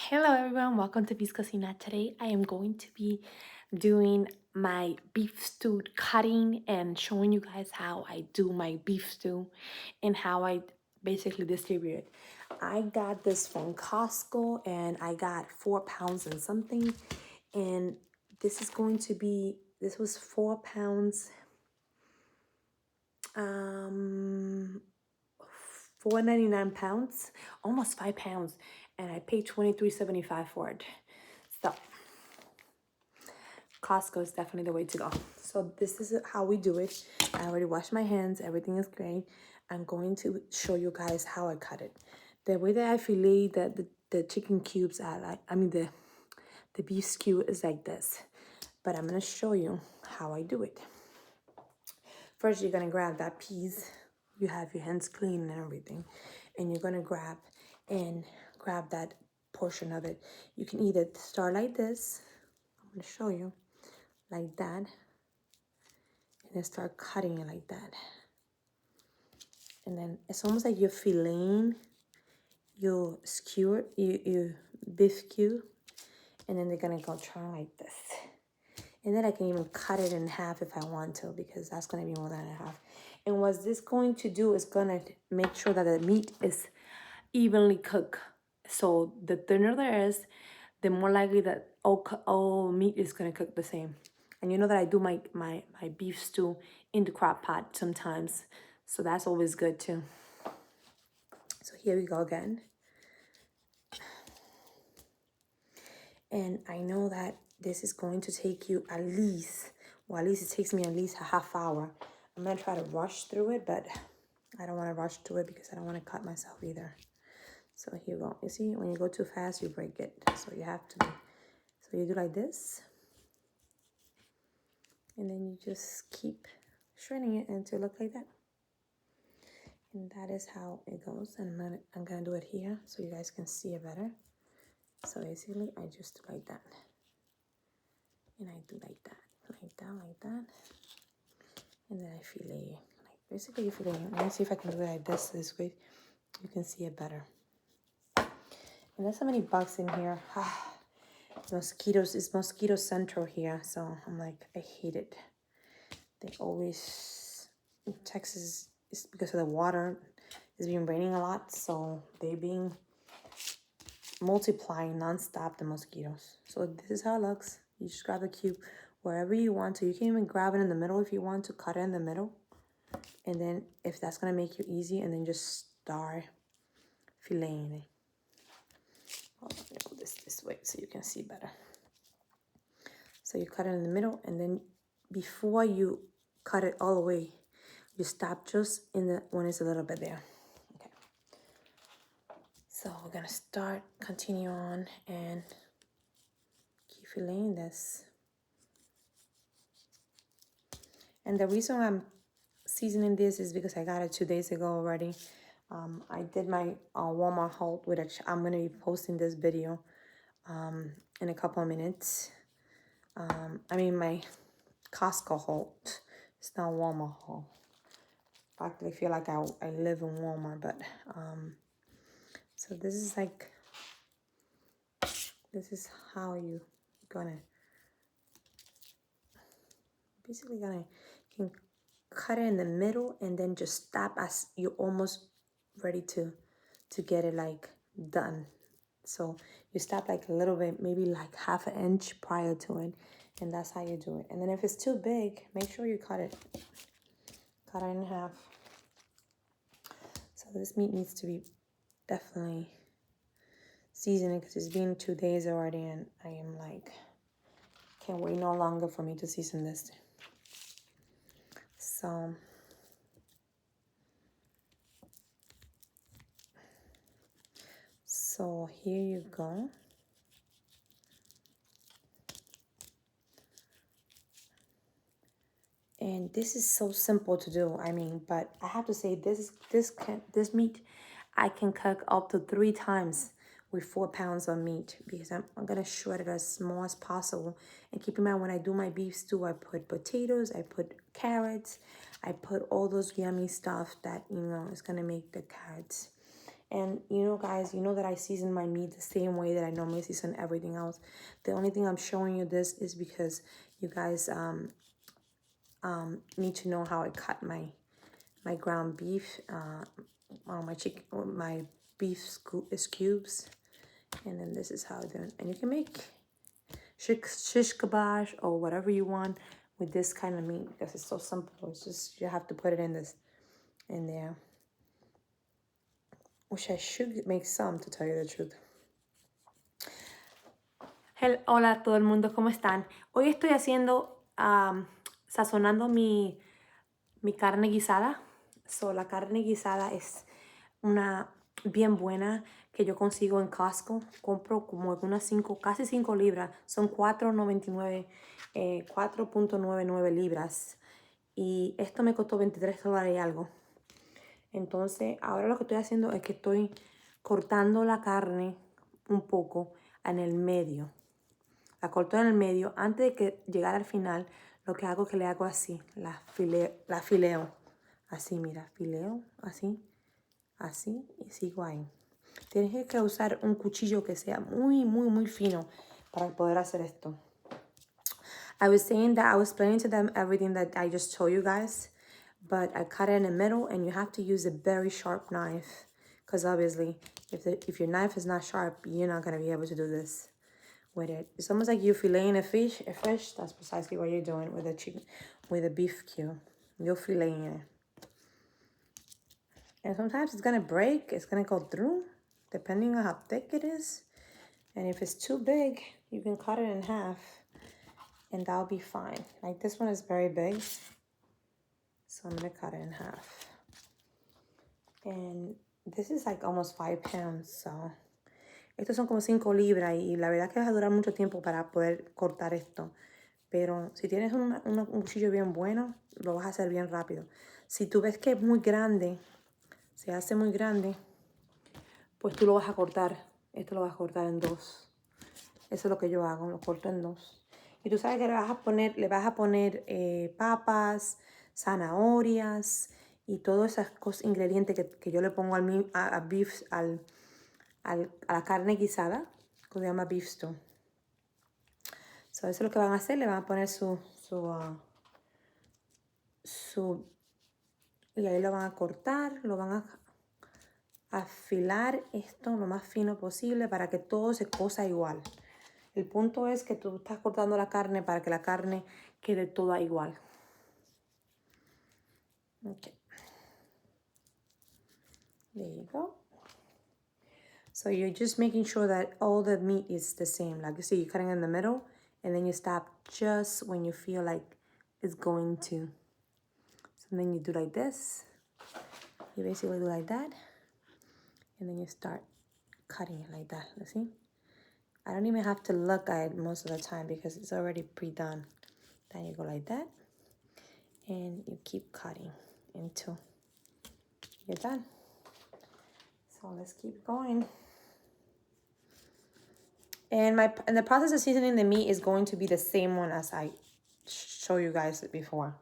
Hello everyone, welcome to V's Cocina. Today I am going to be doing my beef stew cutting and showing you guys how I do my beef stew and how I basically distribute it. I got this from Costco and I got 4 pounds and something, and this was 4 pounds, um 4.99 pounds, almost 5 pounds, and I paid $23.75 for it. So Costco is definitely the way to go. So this is how we do it. I already washed my hands. Everything is great. I'm going to show you guys how I cut it. The way that I fillet the chicken cubes are like, the beef skew is like this. But I'm going to show you how I do it. First, you're going to grab that piece. You have your hands clean and everything. And you're going to grab that portion of it. You can either start like this. I'm going to show you like that. And then start cutting it like that. And then it's almost like you're filleting your skewer, your beef skew. And then they're going to go turn like this. And then I can even cut it in half if I want to, because that's going to be more than a half. And what this going to do is going to make sure that the meat is evenly cooked. So the thinner there is, the more likely that all meat is going to cook the same. And you know that I do my beef stew in the crock pot sometimes. So that's always good too. So here we go again. And I know that this is going to take you at least it takes me at least a half hour. I'm going to try to rush through it, but I don't want to rush through it because I don't want to cut myself either. So here you go. You see, when you go too fast, you break it. So you have to so you do like this. And then you just keep shredding it until it look like that. And that is how it goes. And I'm gonna do it here so you guys can see it better. So basically, I just do like that. And I do like that, like that, like that. And then I fillet, like basically you fillet. Let me see if I can do it like this way. You can see it better. And there's so many bugs in here. Mosquitoes, it's mosquito central here. So I'm like, I hate it. They always, in Texas, it's because of the water. It's been raining a lot. So they've been multiplying nonstop, the mosquitoes. So this is how it looks. You just grab the cube wherever you want to. You can even grab it in the middle if you want to, cut it in the middle. And then if that's going to make you easy, and then just start filleting it. Hold on, let me go this way so you can see better. So you cut it in the middle, and then before you cut it all the way, you stop just when it's a little bit there. Okay. So we're going to continue on, and keep filleting this. And the reason I'm seasoning this is because I got it 2 days ago already. I did my Walmart haul, which I'm going to be posting this video in a couple of minutes. My Costco haul. It's not Walmart haul. I actually feel like I live in Walmart, but so this is how you gonna you can cut it in the middle and then just stop as you're almost ready to get it like done. So you stop like a little bit, maybe like half an inch prior to it, and that's how you do it. And then if it's too big, make sure you cut it in half. So this meat needs to be definitely seasoned because it's been 2 days already, and I am like, can't wait no longer for me to season this. So here you go. And this is so simple to do. But I have to say this meat I can cook up to 3 times with 4 pounds of meat, because I'm gonna shred it as small as possible. And keep in mind, when I do my beef stew, I put potatoes, I put carrots, I put all those yummy stuff that is gonna make the carrots And you know, guys, you know that I season my meat the same way that I normally season everything else. The only thing I'm showing you this is because you guys need to know how I cut my ground beef, my chicken, my beef cubes. And then this is how I do it. And you can make shish kabash or whatever you want with this kind of meat because it's so simple. It's just you have to put it in there. Which I should make some, to tell you the truth. Hola a todo el mundo, ¿cómo están? Hoy estoy haciendo, sazonando mi carne guisada. So, la carne guisada es una bien buena que yo consigo en Costco. Compro como unas casi 5 libras. Son 4.99, 4.99 libras. Y esto me costó $23 y algo. Entonces, ahora lo que estoy haciendo es que estoy cortando la carne un poco en el medio. La corto en el medio. Antes de que llegar al final, lo que hago es que le hago así. La fileo. Así, mira, fileo, así, así, y sigo ahí. Tienes que usar un cuchillo que sea muy, muy, muy fino para poder hacer esto. I was saying that I was explaining to them everything that I just told you guys, but I cut it in the middle, and you have to use a very sharp knife, because obviously, if your knife is not sharp, you're not gonna be able to do this with it. It's almost like you're filleting a fish. That's precisely what you're doing with a chicken, with a beef cube. You're filleting it. And sometimes it's gonna break, it's gonna go through, depending on how thick it is. And if it's too big, you can cut it in half and that'll be fine. Like this one is very big, so I'm gonna cut it in half. And this is like almost 5 pounds, so estos son como 5 libras y la verdad que va a durar mucho tiempo para poder cortar esto. Pero si tienes un cuchillo bien bueno, lo vas a hacer bien rápido. Si tú ves que es muy grande, se hace muy grande, pues tú lo vas a cortar. Esto lo vas a cortar en 2. Eso es lo que yo hago, lo corto en 2. Y tú sabes que le vas a poner papas, zanahorias y todos esos ingredientes que yo le pongo a la carne guisada, que se llama beef stew. So, eso es lo que van a hacer, le van a poner y ahí lo van a cortar, lo van a afilar esto lo más fino posible para que todo se cosa igual. El punto es que tú estás cortando la carne para que la carne quede toda igual. Okay. There you go. So you're just making sure that all the meat is the same. Like you see, you're cutting in the middle, and then you stop just when you feel like it's going to. So then you do like this. You basically do like that. And then you start cutting it like that. You see? I don't even have to look at it most of the time because it's already pre-done. Then you go like that. And you keep cutting until you're done. So let's keep going. And the process of seasoning the meat is going to be the same one as I showed you guys before.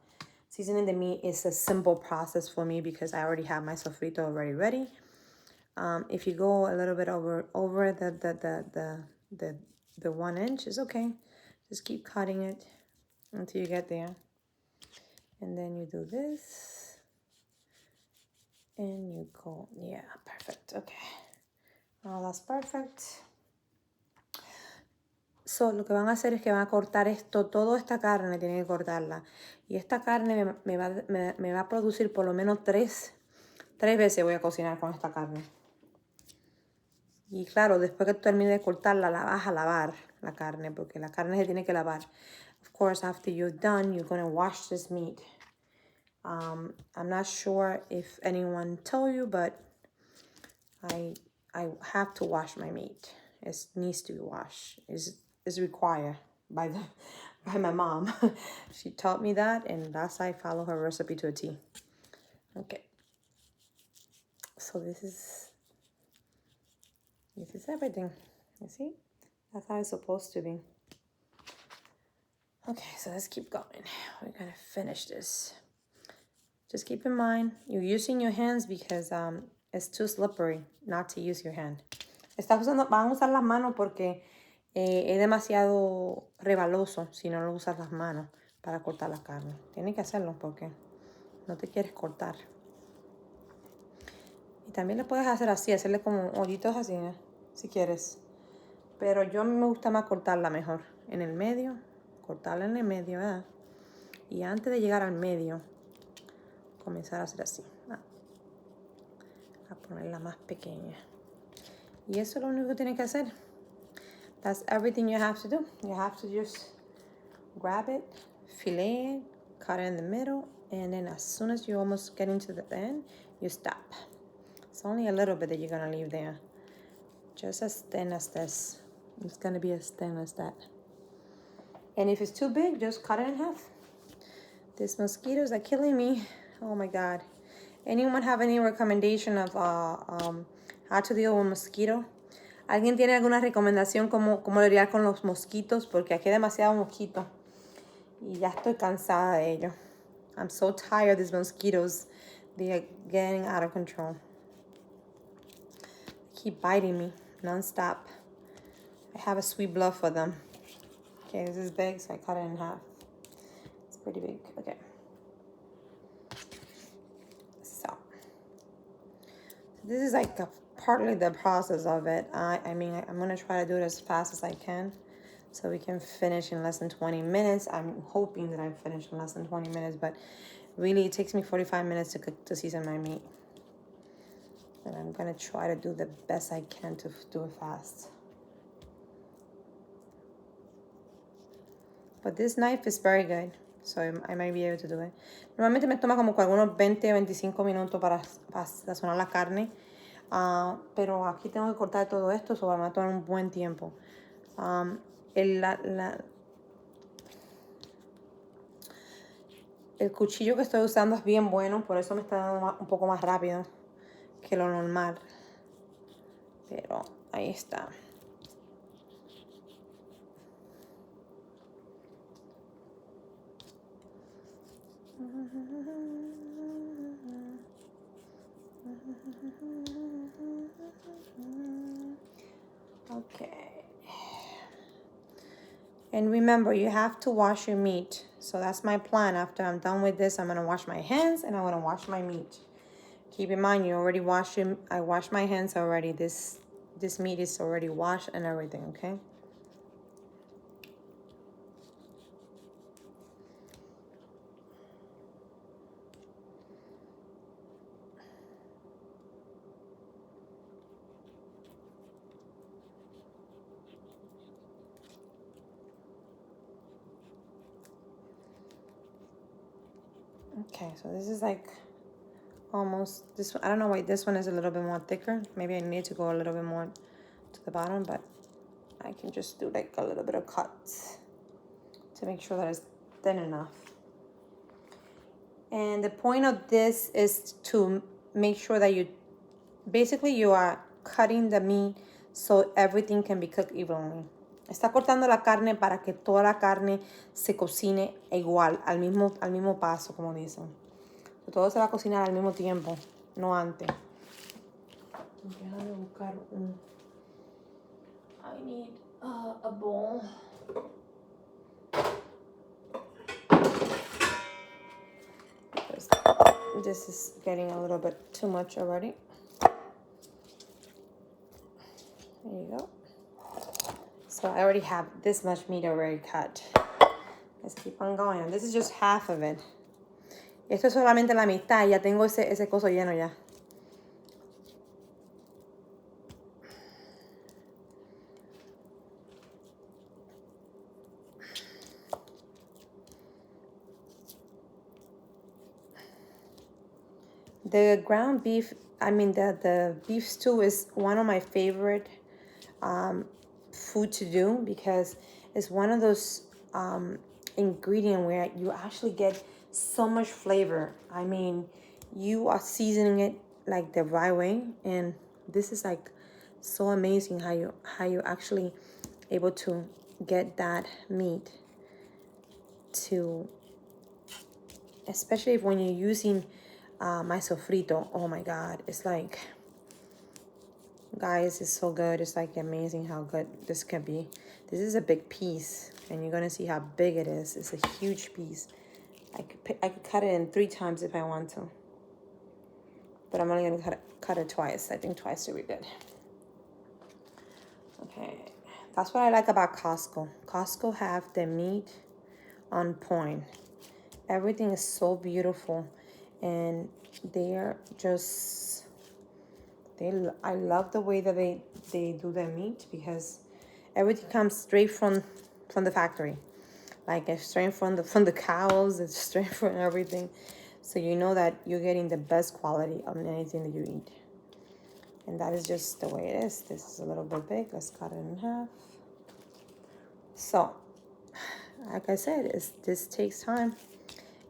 Seasoning the meat is a simple process for me because I already have my sofrito already ready. If you go a little bit over the 1 inch, it's okay. Just keep cutting it until you get there. And then you do this. And you go, yeah, perfect, okay. Oh, that's perfect. So, lo que van a hacer es que van a cortar esto, toda esta carne tienen que cortarla. Y esta carne me va a producir por lo menos 3 veces voy a cocinar con esta carne. Y claro, después que termine de cortarla, la vas a lavar, la carne, porque la carne se tiene que lavar. Of course, after you're done, you're going to wash this meat. I'm not sure if anyone told you, but I have to wash my meat. It needs to be washed. It's required by my mom. She taught me that, and that's how I follow her recipe to a T. Okay. So this is everything. You see? That's how it's supposed to be. Okay, so let's keep going. We're gonna finish this. Just keep in mind, you're using your hands because It's too slippery not to use your hand. Van a usar las manos porque es demasiado rebaloso si no lo usas las manos para cortar la carne. Tienes que hacerlo porque no te quieres cortar. Y también le puedes hacer así, hacerle como hoyitos así, si quieres. Pero yo a mí me gusta más cortarla mejor. En el medio, cortarla en el medio, ¿verdad? Y antes de llegar al medio, comenzar a hacer así. A ponerla más pequeña. Y eso es lo único que tienes que hacer. That's everything you have to do. You have to just grab it, fillet it, cut it in the middle, and then as soon as you almost get into the end, you stop. It's only a little bit that you're gonna leave there. Just as thin as this. It's gonna be as thin as that. And if it's too big, just cut it in half. These mosquitoes are killing me. Oh my God. Anyone have any recommendation of how to deal with mosquito? ¿Alguien tiene alguna recomendación cómo lidiar con los mosquitos? Porque aquí hay demasiado mosquito. Y ya estoy cansada de ellos. I'm so tired of these mosquitoes. They are getting out of control. They keep biting me non-stop. I have a sweet blood for them. Okay, this is big, so I cut it in half. It's pretty big. Okay. So this is like partly the process of it. I mean, I'm going to try to do it as fast as I can so we can finish in less than 20 minutes. I'm hoping that I finish in less than 20 minutes, but really it takes me 45 minutes to season my meat. And I'm going to try to do the best I can to do it fast. But this knife is very good, so I might be able to do it. Normalmente me toma como algunos 20 o 25 minutos para sazonar la carne. Pero aquí tengo que cortar todo esto, so me va a tomar un buen tiempo. El cuchillo que estoy usando es bien bueno, por eso me está dando un poco más rápido que lo normal. Pero ahí está. Okay. And remember, you have to wash your meat. So that's my plan. After I'm done with this, I'm going to wash my hands and I'm going to wash my meat. Keep in mind, you already washed it. I washed my hands already. This meat is already washed and everything, okay? Okay, so this is like almost this one. I don't know why this one is a little bit more thicker. Maybe I need to go a little bit more to the bottom, but I can just do like a little bit of cuts to make sure that it's thin enough. And the point of this is to make sure that you are cutting the meat so everything can be cooked evenly. Está cortando la carne para que toda la carne se cocine igual, al mismo paso, como dicen. Todo se va a cocinar al mismo tiempo, no antes. Déjame buscar I need a bowl. Because this is getting a little bit too much already. There you go. So I already have this much meat already cut. Let's keep on going. And this is just half of it. Esto es solamente la mitad. Ya tengo ese coso lleno ya. The ground beef, the beef stew is one of my favorite food to do because it's one of those ingredients where you actually get so much flavor. I mean, you are seasoning it like the right way, and this is like so amazing how you actually able to get that meat to, especially when you're using my sofrito. Oh my God, it's like Guys, it's so good. It's like amazing how good this can be. This is a big piece, and you're gonna see how big it is. It's a huge piece. I could cut it in 3 times if I want to, but I'm only gonna cut it twice. I think twice would be good. Okay, that's what I like about Costco. Costco have the meat on point. Everything is so beautiful, and they're just I love the way that they do their meat, because everything comes straight from the factory. Like it's straight from the cows. It's straight from everything, so you know that you're getting the best quality of anything that you eat. And that is just the way it is. This is a little bit big. Let's cut it in half. So, like I said, this takes time.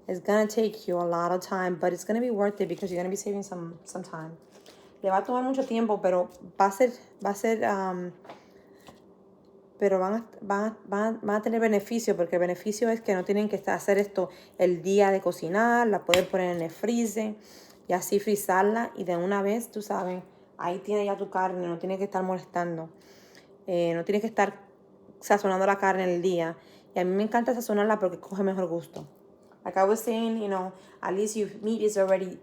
It's gonna take you a lot of time, but it's gonna be worth it, because you're gonna be saving some time. Le va a tomar mucho tiempo, pero va a ser, pero van a tener beneficio, porque el beneficio es que no tienen que hacer esto el día de cocinar, la pueden poner en el freezer y así frizarla, y de una vez, tú sabes, ahí tienes ya tu carne, no tienes que estar molestando, no tienes que estar sazonando la carne en el día. Y a mí me encanta sazonarla porque coge mejor gusto. Like I was saying, you know, at least your meat is already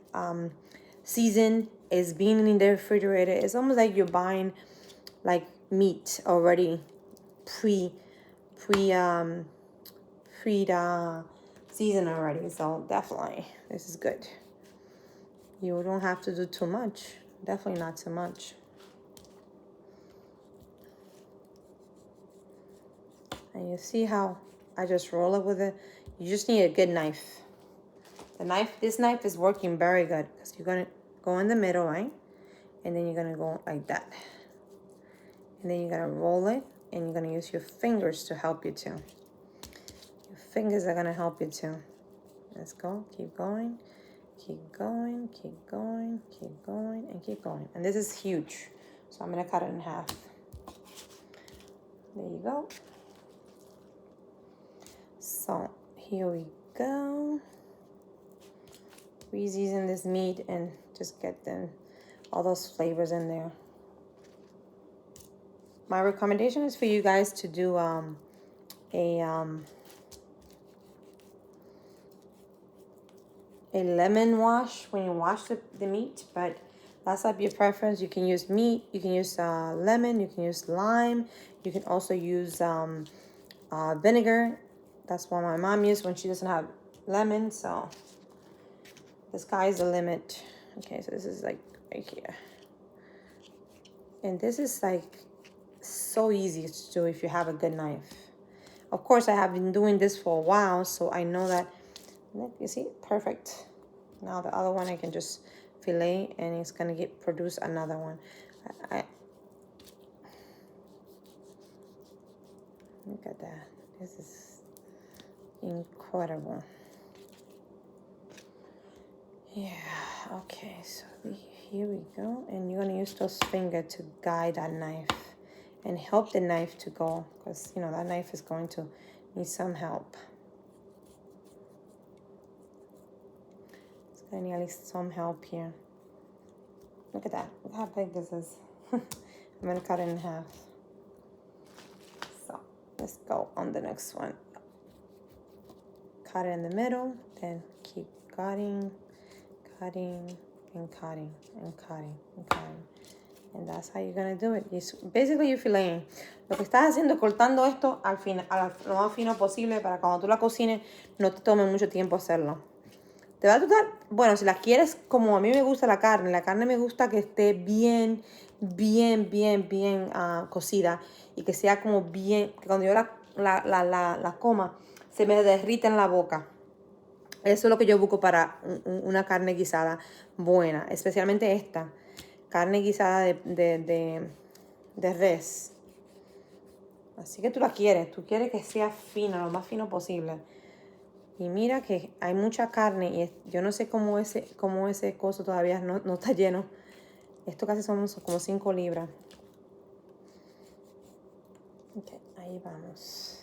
seasoned, it's been in the refrigerator. It's almost like you're buying like meat already seasoned already. So definitely, this is good. You don't have to do too much. Definitely not too much. And you see how I just roll it with it. You just need a good knife. This knife is working very good, because you're gonna go in the middle, right? And then you're gonna go like that. And then you're gonna roll it, and you're gonna use your fingers to help you too. Your fingers are gonna help you too. Let's go, keep going, keep going, keep going, keep going, and keep going. And this is huge, so I'm gonna cut it in half. There you go. So here we go. Re-season this meat and just get all those flavors in there. My recommendation is for you guys to do a lemon wash when you wash the meat, but that's up your preference. You can use meat, you can use lemon, you can use lime, you can also use vinegar. That's what my mom used when she doesn't have lemon. So the sky's the limit. Okay, so this is like right here, and this is like so easy to do if you have a good knife. Of course, I have been doing this for a while, so I know that. Look, you see, perfect. Now the other one I can just fillet, and it's gonna produce another one. Look at that. This is incredible. Yeah, okay, so here we go. And you're gonna use those fingers to guide that knife and help the knife to go, because you know that knife is going to need some help. It's gonna need at least some help here. Look at that. Look how big this is. I'm gonna cut it in half. So let's go on the next one. Cut it in the middle, then keep cutting, cutting, and cutting, and cutting, and cutting. And that's how you're gonna do it. Basically, you're filleting. Lo que estás haciendo es cortando esto al final, lo más fino posible, para cuando tú la cocines no te tome mucho tiempo hacerlo. Te va a tocar, bueno, si la quieres como a mí me gusta la carne me gusta que esté bien cocida, y que sea como bien, que cuando yo la coma, se me derrita en la boca. Eso es lo que yo busco para una carne guisada buena, especialmente esta carne guisada de res. Así que tú quieres que sea fina, lo más fino posible. Y mira que hay mucha carne, y yo no sé cómo ese coso todavía no está lleno. Esto casi son como 5 libras. Ok, ahí vamos.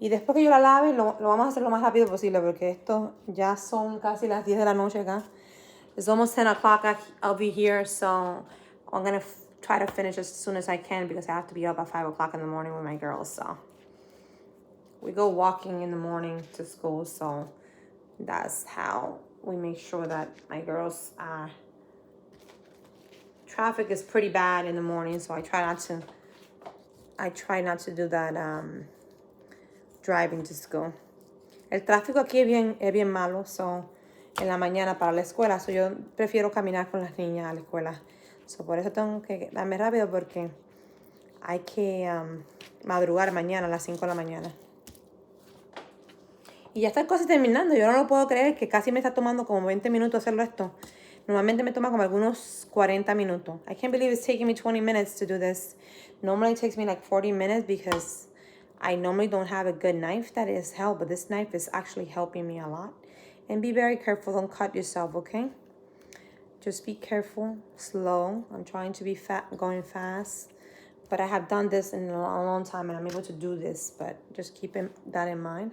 Y después que yo la lave, lo vamos a hacer lo más rápido posible, porque esto ya son casi las 10 de la noche acá. It's almost 10 o'clock over here, so I'm gonna try to finish as soon as I can because I have to be up at 5 o'clock in the morning with my girls. So we go walking in the morning to school. So that's how we make sure that my girls are. Traffic is pretty bad in the morning, so I try not to do that driving to school. El tráfico aquí es bien malo, so en la mañana para la escuela, so yo prefiero caminar con las niñas a la escuela. So por eso tengo que darme rápido porque hay que madrugar mañana a las 5 de la mañana. Y ya está casi terminando. Yo no lo puedo creer que casi me está tomando como 20 minutos hacerlo esto. Normalmente me toma como algunos 40 minutos. I can't believe it's taking me 20 minutes to do this. Normally it takes me like 40 minutes because I normally don't have a good knife that is help, but this knife is actually helping me a lot. And be very careful, don't cut yourself, okay? Just be careful, slow. I'm trying to be going fast. But I have done this in a long time and I'm able to do this, but just keep that in mind.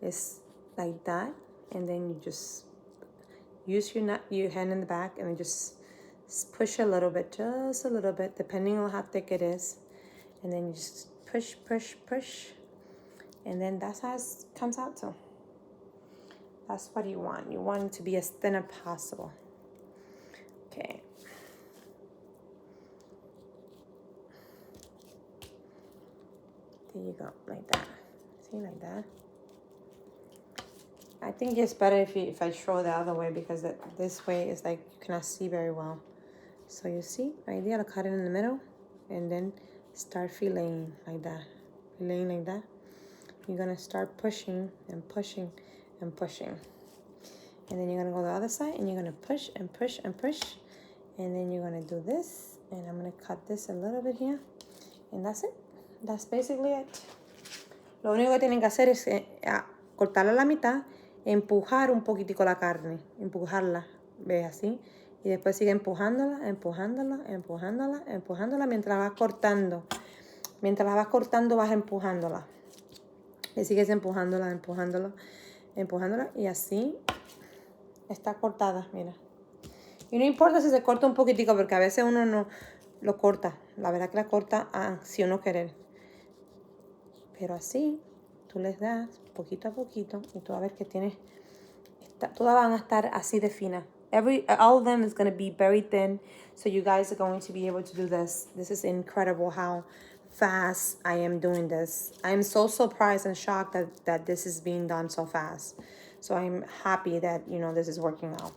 It's like that, and then you just use your hand in the back and then just push a little bit, just a little bit, depending on how thick it is. And then you just push, push, push. And then that's how it comes out to. That's what you want. You want it to be as thin as possible. Okay. There you go, like that. See, like that. I think it's better if I show the other way because this way is like you cannot see very well. So you see, right there, I'll cut it in the middle and then start filleting like that. Filleting like that. You're gonna start pushing and pushing and pushing. And then you're gonna go the other side and you're gonna push and push and push. And then you're gonna do this. And I'm gonna cut this a little bit here. And that's it. That's basically it. Lo único que tienen que hacer es cortarla a la mitad, empujar un poquitico la carne, empujarla, ¿ves? Así. Y después sigue empujándola, empujándola, empujándola, empujándola mientras la vas cortando. Mientras la vas cortando vas empujándola. Y sigues empujándola, empujándola, empujándola. Y así está cortada, mira. Y no importa si se corta un poquitico porque a veces uno no lo corta. La verdad que la corta si uno quiere. Pero así, tú les das poquito a poquito y tú vas a ver que tienes, todas van a estar así de fina. All of them is going to be very thin, so you guys are going to be able to do this. This is incredible how fast I am doing this. I am so surprised and shocked that this is being done so fast. So I'm happy that, this is working out.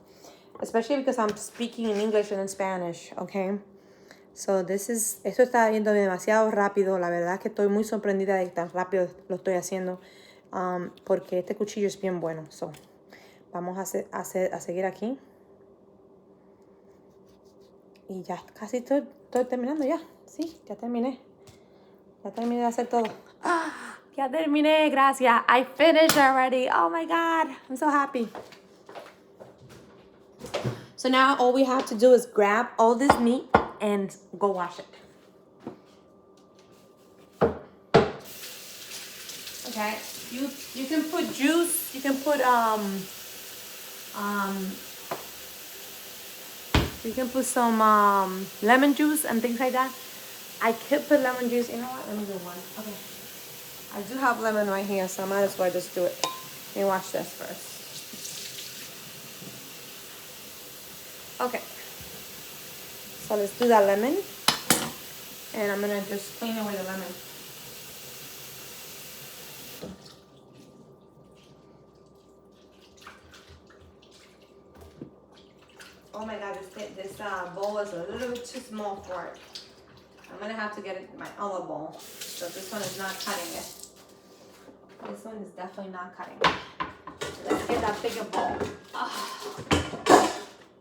Especially because I'm speaking in English and in Spanish, okay? So esto está yendo demasiado rápido. La verdad es que estoy muy sorprendida de que tan rápido lo estoy haciendo. Porque este cuchillo es bien bueno. So, vamos a seguir aquí. Y ya casi estoy terminando ya. Sí, ya terminé. Ya terminé de hacer todo. Ya terminé, gracias. I finished already. Oh my God, I'm so happy. So now all we have to do is grab all this meat and go wash it. Okay, you can put juice, you can put some lemon juice and things like that. I could put lemon juice. You know what? Let me do one. Okay, I do have lemon right here, so I might as well just do it. Let me wash this first. Okay, so let's do that lemon, and I'm gonna just clean away the lemon. Oh my God, this bowl is a little bit too small for it. I'm gonna have to get my other bowl. So this one is not cutting it. This one is definitely not cutting it. Let's get that bigger bowl.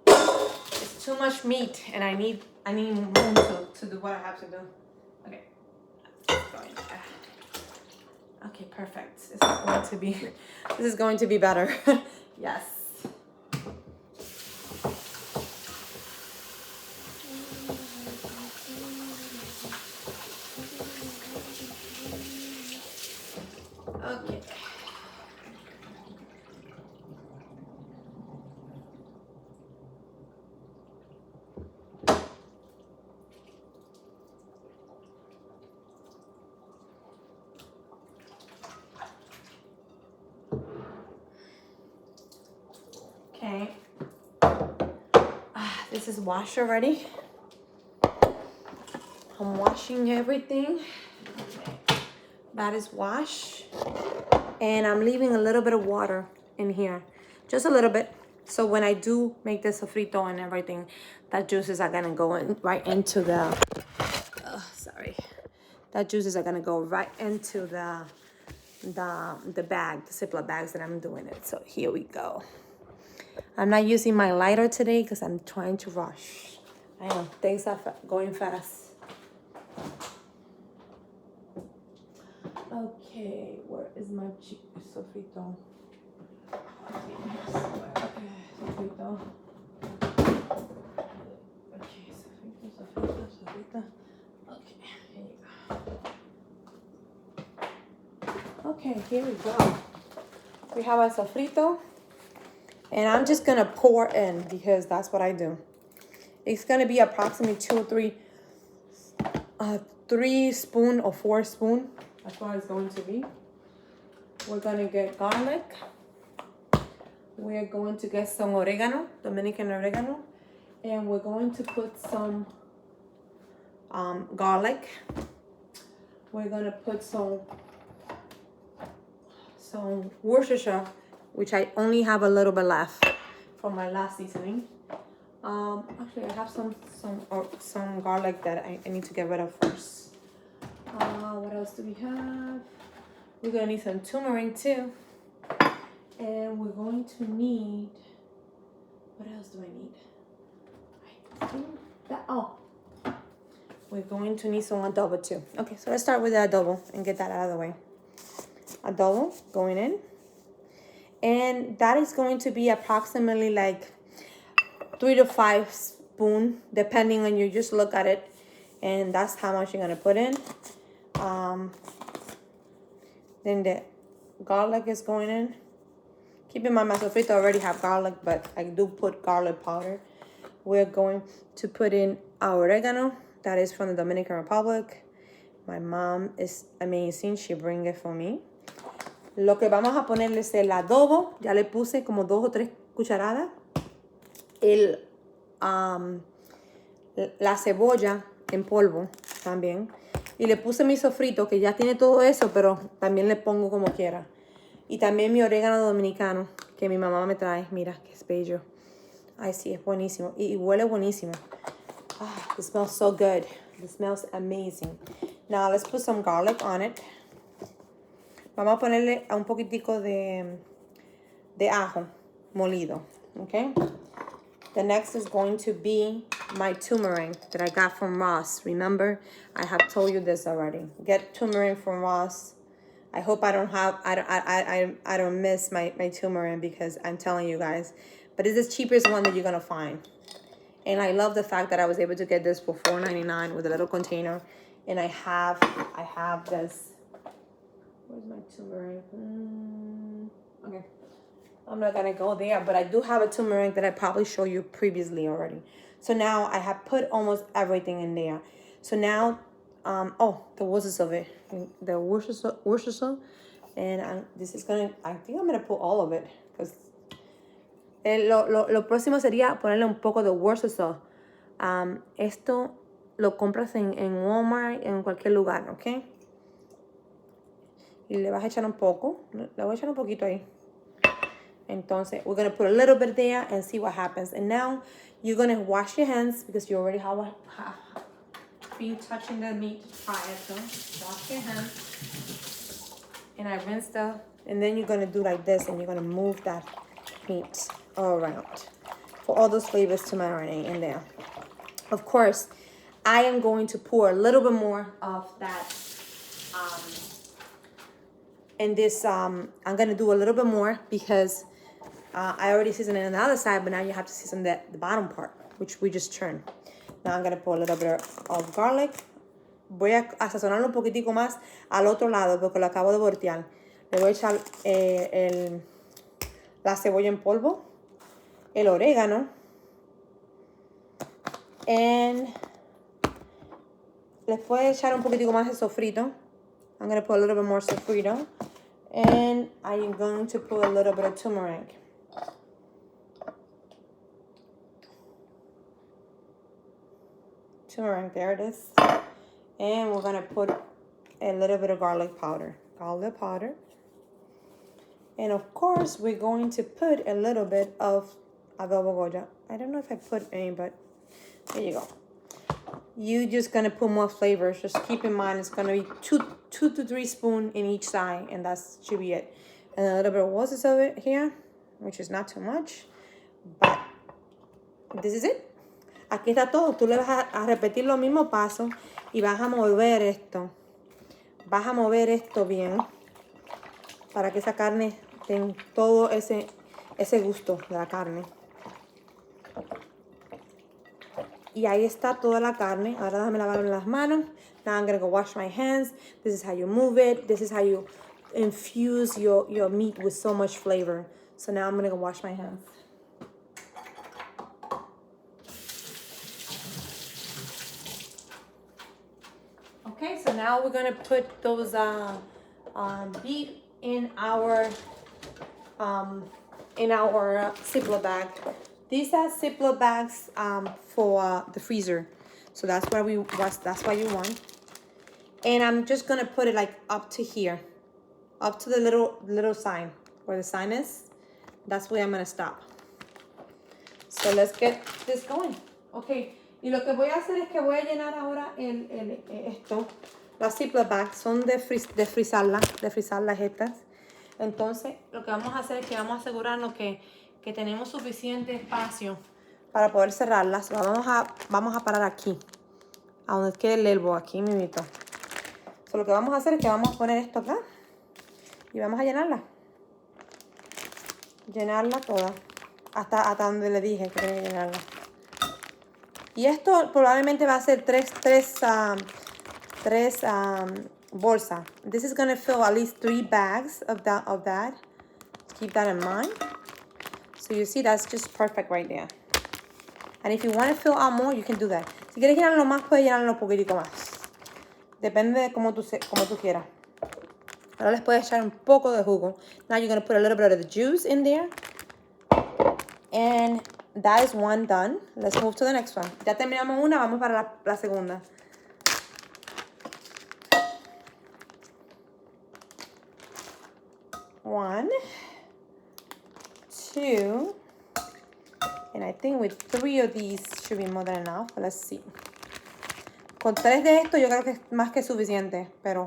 It's too much meat, and I need room to do what I have to do. Okay. Okay, perfect. This is going to be better. Yes. Okay. Okay. This is washed already. I'm washing everything. Okay. That is washed. And I'm leaving a little bit of water in here. Just a little bit. So when I do make the sofrito and everything, that juices are gonna go in right into the, that juices are gonna go right into the bag, the Ziploc bags that I'm doing it. So here we go. I'm not using my lighter today because I'm trying to rush. I know, things are going fast. Okay, where is my sofrito? Okay, sofrito. Okay, sofrito. Okay, here you go. Okay, here we go. We have our sofrito. And I'm just gonna pour in because that's what I do. It's gonna be approximately 2 or 3, 3 spoon or 4 spoon. That's what it's going to be. We're gonna get garlic. We're going to get some oregano, Dominican oregano. And we're going to put some garlic. We're gonna put some Worcestershire, which I only have a little bit left from my last seasoning. Actually, I have some garlic that I need to get rid of first. What else do we have? We're gonna need some turmeric too, and we're going to need. What else do I need? I think that. Oh, we're going to need some adobo too. Okay, so let's start with the adobo and get that out of the way. Adobo going in. And that is going to be approximately like 3 to 5 spoons, depending on you. Just look at it. And that's how much you're going to put in. Then the garlic is going in. Keep in mind, my sofrito already have garlic, but I do put garlic powder. We're going to put in our oregano. That is from the Dominican Republic. My mom is amazing. She brings it for me. Lo que vamos a ponerle es el adobo. Ya le puse como 2 o 3 cucharadas. La cebolla en polvo también. Y le puse mi sofrito, que ya tiene todo eso, pero también le pongo como quiera. Y también mi orégano dominicano, que mi mamá me trae. Mira, que es bello. Ay, sí, es buenísimo. Y huele buenísimo. Ah, it smells so good. It smells amazing. Now, let's put some garlic on it. Vamos a ponerle un poquitico de ajo molido, okay? The next is going to be my turmeric that I got from Ross. Remember, I have told you this already. Get turmeric from Ross. I hope I don't miss my turmeric because I'm telling you guys. But it's the cheapest one that you're gonna find. And I love the fact that I was able to get this for $4.99 with a little container. And I have this. Where's my turmeric? Okay. I'm not going to go there, but I do have a turmeric that I probably showed you previously already. So now I have put almost everything in there. So now, the Worcester of it. The Worcester. And this is going to, I think I'm going to put all of it. Because lo próximo sería ponerle un poco de Worcester. Esto lo compras en Walmart, en cualquier lugar, ¿ok? Y le vas a echar un poco. Le voy a echar un poquito ahí. Entonces, we're going to put a little bit there and see what happens. And now, you're going to wash your hands because you already have been touching the meat prior to. Wash your hands. And I rinsed the, and then you're going to do like this and you're going to move that meat all around for all those flavors to marinate in there. Of course, I am going to pour a little bit more of that in this, I'm going to do a little bit more because I already seasoned it on the other side, but now you have to season the bottom part, which we just churned. Now I'm going to put a little bit of garlic. Voy a sazonarlo un poquitico más al otro lado porque lo acabo de voltear. Le voy a echar la cebolla en polvo, el orégano, and les voy a echar un poquitico más de sofrito. I'm going to put a little bit more sofrito. And I'm going to put a little bit of turmeric. turmeric, there it is. And we're gonna put a little bit of garlic powder. And of course, we're going to put a little bit of adobo Goya. I don't know if I put any, but there you go. You're just gonna put more flavors. Just keep in mind it's gonna be two to 3 spoons in each side, and that should be it. And a little bit of water of it here, which is not too much, but this is it. Aquí está todo. Tú le vas a repetir los mismos pasos y vas a mover esto. Vas a mover esto bien para que esa carne tenga todo ese gusto de la carne. Y ahí está toda la carne. Ahora déjame lavarme las manos. Now I'm going to go wash my hands. This is how you move it. This is how you infuse your meat with so much flavor. So now I'm going to go wash my hands. Okay, so now we're going to put those beef in our Ziploc bag. These are Ziploc bags for the freezer. So that's what you want. And I'm just gonna put it like up to here, up to the little sign where the sign is. That's where I'm gonna stop. So let's get this going. Okay. Y lo que voy a hacer es que voy a llenar ahora esto. Las Ziploc bags son de frizarlas estas. Entonces, lo que vamos a hacer es que vamos a asegurarnos que tenemos suficiente espacio para poder cerrarlas. Vamos a parar aquí, a donde quede el elbow, aquí mimito. So, lo que vamos a hacer es que vamos a poner esto acá y vamos a llenarla. Llenarla toda, hasta donde le dije que tenía que llenarla. Y esto probablemente va a ser tres bolsas. This is going to fill at least 3 bags of that. Keep that in mind. So you see, that's just perfect right there. And if you want to fill out more, you can do that. Si quieres llenarlo más, puedes llenarlo un poquitico más. Depende de cómo tú quieras. Ahora les puedes echar un poco de jugo. Now you're going to put a little bit of the juice in there. And that is one done. Let's move to the next one. Ya terminamos una, vamos para la segunda. One, 2, and I think with 3 of these should be more than enough. Let's see. Con 3 de esto yo creo que es más que suficiente, pero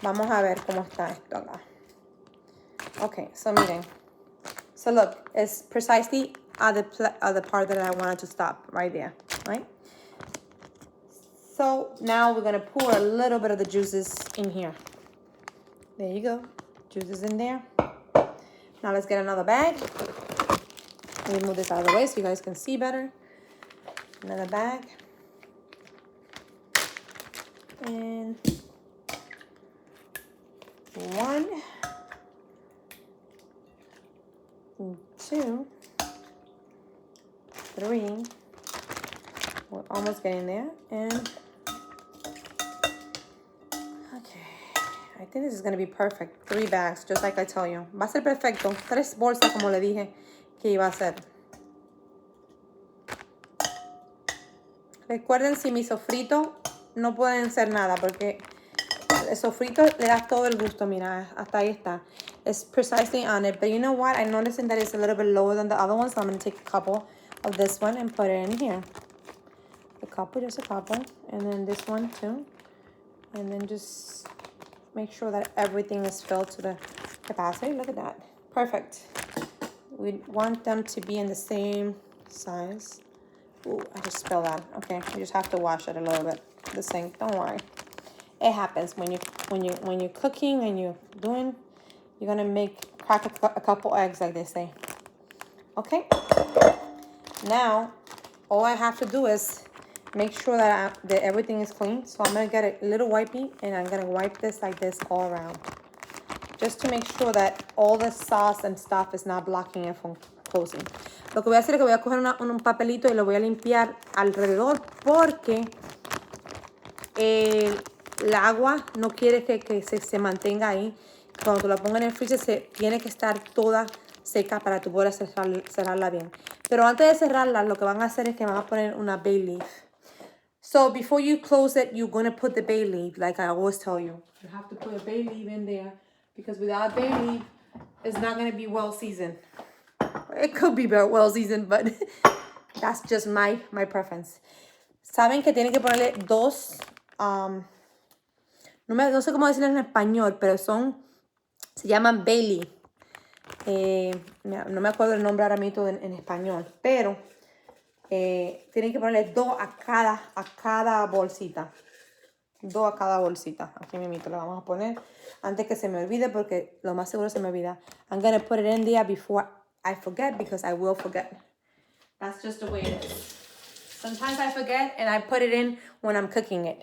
vamos a ver cómo está esto acá. Okay, so miren. So look, it's precisely at the part that I wanted to stop right there, right? So now we're gonna pour a little bit of the juices in here. There you go. Juices in there. Now let's get another bag. Let me move this out of the way so you guys can see better. Another bag. And 1, 2, 3. We're almost getting there. And okay, I think this is going to be perfect. 3 bags, just like I tell you. Va a ser perfecto. 3 bolsas, como le dije que iba a ser. Recuerden, si mi sofrito no pueden ser nada, porque el sofrito le da todo el gusto. Mira, hasta ahí está. It's precisely on it. But you know what? I'm noticing that it's a little bit lower than the other one, so I'm going to take a couple of this one and put it in here. Just a couple. And then this one too. And then just make sure that everything is filled to the capacity. Look at that. Perfect. We want them to be in the same size. Ooh, I just spilled that. Okay, you just have to wash it a little bit. The sink. Don't worry. It happens when you're cooking and you're gonna crack a couple eggs, like they say. Okay. Now, all I have to do is make sure that everything is clean. So I'm gonna get a little wipey and I'm gonna wipe this like this all around, just to make sure that all the sauce and stuff is not blocking it from closing. Lo que voy a hacer es que voy a coger un papelito y lo voy a limpiar alrededor, porque el agua no quiere que se mantenga ahí. Cuando tú la pongas en el freezer, tiene que estar toda seca para tú poder cerrarla bien. Pero antes de cerrarla, lo que van a hacer es que van a poner una bay leaf. So before you close it, you're gonna put the bay leaf, like I always tell you. You have to put a bay leaf in there because without bay leaf, it's not gonna be well seasoned. It could be well seasoned, but that's just my preference. Saben que tienen que ponerle dos, no sé cómo decirlo en español, pero se llaman bay leaf. No me acuerdo el nombre ahora mismo en español, pero tienen que ponerle dos a cada bolsita. Dos a cada bolsita. Aquí mismo lo vamos a poner antes que se me olvide, porque lo más seguro se me olvida. I'm gonna put it in there before I forget, because I will forget. That's just the way it is. Sometimes I forget and I put it in when I'm cooking it.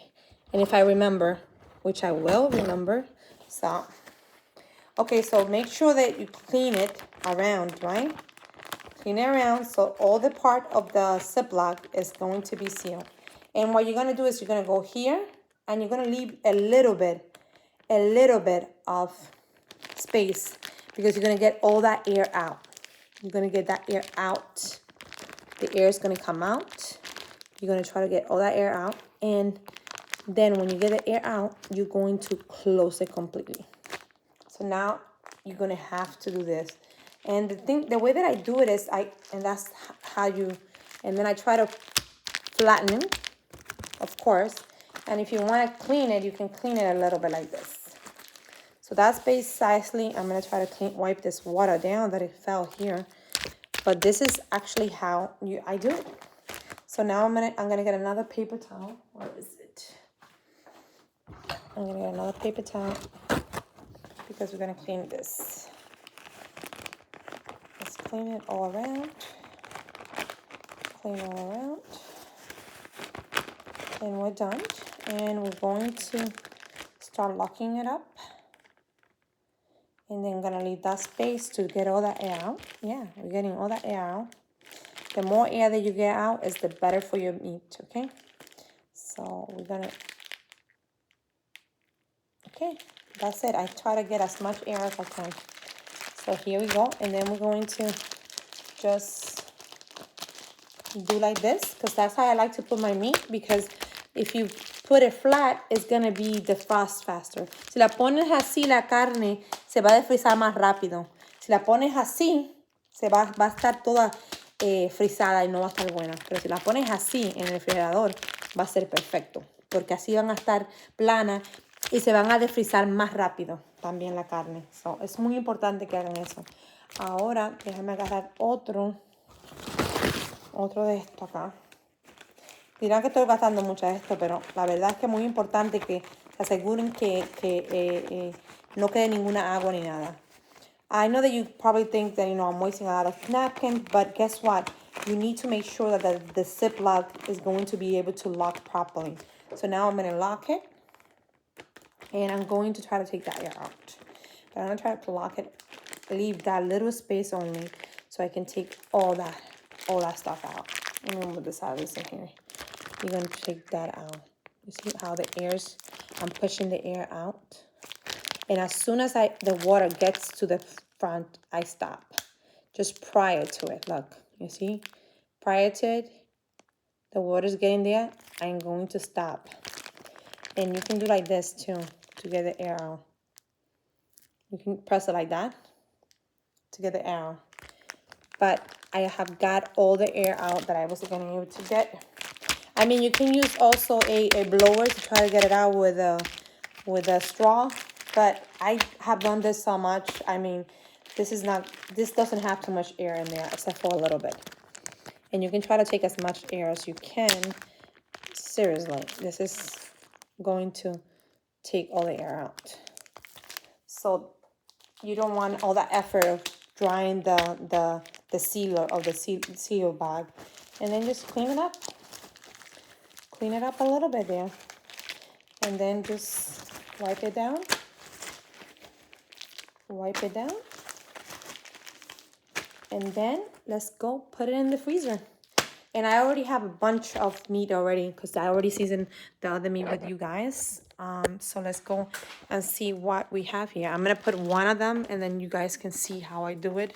And if I remember, which I will remember, so. Okay, so make sure that you clean it around, right? Clean it around so all the part of the Ziploc is going to be sealed. And what you're gonna do is you're gonna go here and you're gonna leave a little bit of space, because you're gonna get all that air out. You're gonna get that air out. The air is gonna come out. You're gonna try to get all that air out. And then when you get the air out, you're going to close it completely. So now you're gonna have to do this. And the way that I do it is and that's how you, and then I try to flatten them, of course. And if you wanna clean it, you can clean it a little bit like this. So that's precisely, I'm gonna try to wipe this water down that it fell here. But this is actually how I do it. So now I'm gonna get another paper towel. Where is it? I'm gonna get another paper towel, because we're gonna clean this. Let's clean it all around. Clean all around. And we're done. And we're going to start locking it up. And then I'm gonna leave that space to get all that air out. Yeah, we're getting all that air out. The more air that you get out is the better for your meat, okay? So we're gonna, okay. That's it. I try to get as much air as I can. So here we go. And then we're going to just do like this, because that's how I like to put my meat, because if you put it flat, it's going to be defrost faster. Si la pones así, la carne se va a desfrizar más rápido. Si la pones así, va a estar toda frisada y no va a estar buena. Pero si la pones así en el refrigerador, va a ser perfecto, porque así van a estar planas y se van a desfrizar más rápido también la carne. So, es muy importante que hagan eso. Ahora, déjame agarrar otro de esto acá. Dirán que estoy gastando mucho de esto, pero la verdad es que es muy importante que se aseguren que no quede ninguna agua ni nada. I know that you probably think that, I'm wasting a lot of napkins, but guess what? You need to make sure that the Ziploc is going to be able to lock properly. So now I'm going to lock it. And I'm going to try to take that air out. But I'm going to try to lock it, leave that little space only, so I can take all that stuff out. Let me move this out of this in here. You're going to take that out. You see how I'm pushing the air out? And as soon as the water gets to the front, I stop. Just prior to it, look, you see? Prior to it, the water's getting there, I'm going to stop. And you can do like this too, to get the air out. You can press it like that to get the air out. But I have got all the air out that I was going to be able to get. I mean, you can use also a blower to try to get it out with a straw. But I have done this so much. I mean, this doesn't have too much air in there, except for a little bit. And you can try to take as much air as you can. Seriously, this is going to take all the air out. So you don't want all that effort of drying the sealer of the seal bag. And then just clean it up. Clean it up a little bit there. And then just wipe it down. Wipe it down. And then let's go put it in the freezer. And I already have a bunch of meat already, because I already seasoned the other meat with you guys. So let's go and see what we have here. I'm going to put one of them, and then you guys can see how I do it.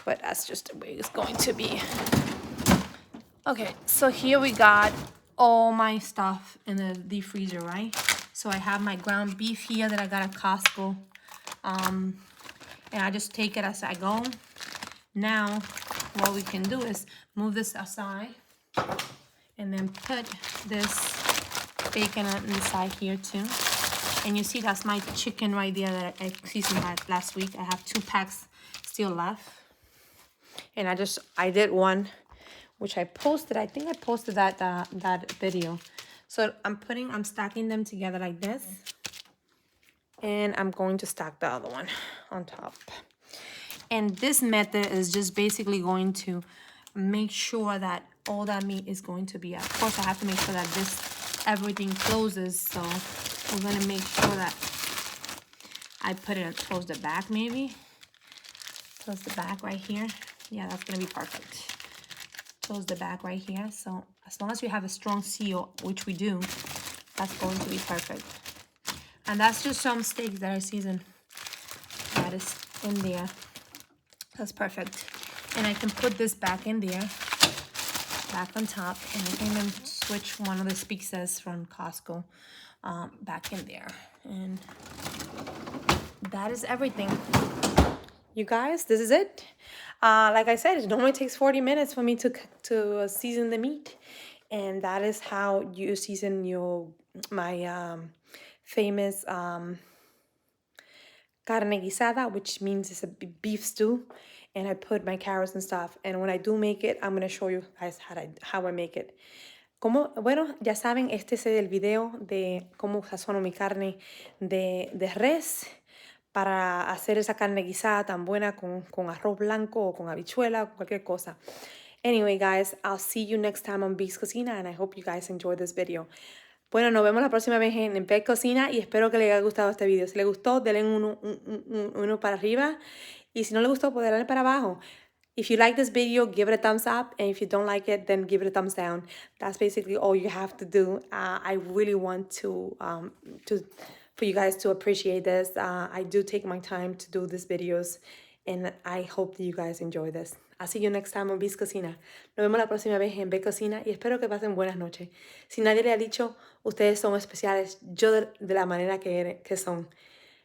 But that's just the way it's going to be. Okay, so here we got all my stuff in the deep freezer, right? So I have my ground beef here that I got at Costco. And I just take it as I go. Now, what we can do is move this aside and then put this bacon on the side here too. And you see that's my chicken right there that I seasoned last week. I have 2 packs still left. And I did one, which I posted. I think I posted that video. So I'm stacking them together like this. And I'm going to stack the other one on top. And this method is just basically going to make sure that all that meat is going to be, of course I have to make sure that everything closes. So we're gonna make sure that I put it towards the back maybe. Towards the back right here. Yeah, that's gonna be perfect. Towards the back right here. So as long as we have a strong seal, which we do, that's going to be perfect. And that's just some steaks that I seasoned. That is in there. That's perfect. And I can put this back in there, back on top, and I can even switch one of the pizzas from Costco back in there. And that is everything. You guys, this is it. Like I said, it normally takes 40 minutes for me to season the meat. And that is how you season my famous carne guisada, which means it's a beef stew. And I put my carrots and stuff. And when I do make it, I'm going to show you guys how I make it. Bueno, ya saben, este es el video de cómo sazono mi carne de res para hacer esa carne guisada tan buena con arroz blanco o con habichuela o cualquier cosa. Anyway, guys, I'll see you next time on Beck's Cocina, and I hope you guys enjoyed this video. Bueno, nos vemos la próxima vez en Beck's Cocina y espero que les haya gustado este video. Si les gustó, denle uno para arriba. Y si no les gustó, pues denle para abajo. If you like this video, give it a thumbs up. And if you don't like it, then give it a thumbs down. That's basically all you have to do. I really want for you guys to appreciate this. I do take my time to do these videos. And I hope that you guys enjoy this. I'll see you next time on Beck's Cocina. Nos vemos la próxima vez en Beck's Cocina y espero que pasen buenas noches. Si nadie le ha dicho, ustedes son especiales, yo de la manera que son.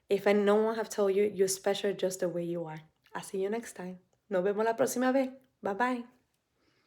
If no one have told you, you're special just the way you are. I'll see you next time. Nos vemos la próxima vez. Bye bye.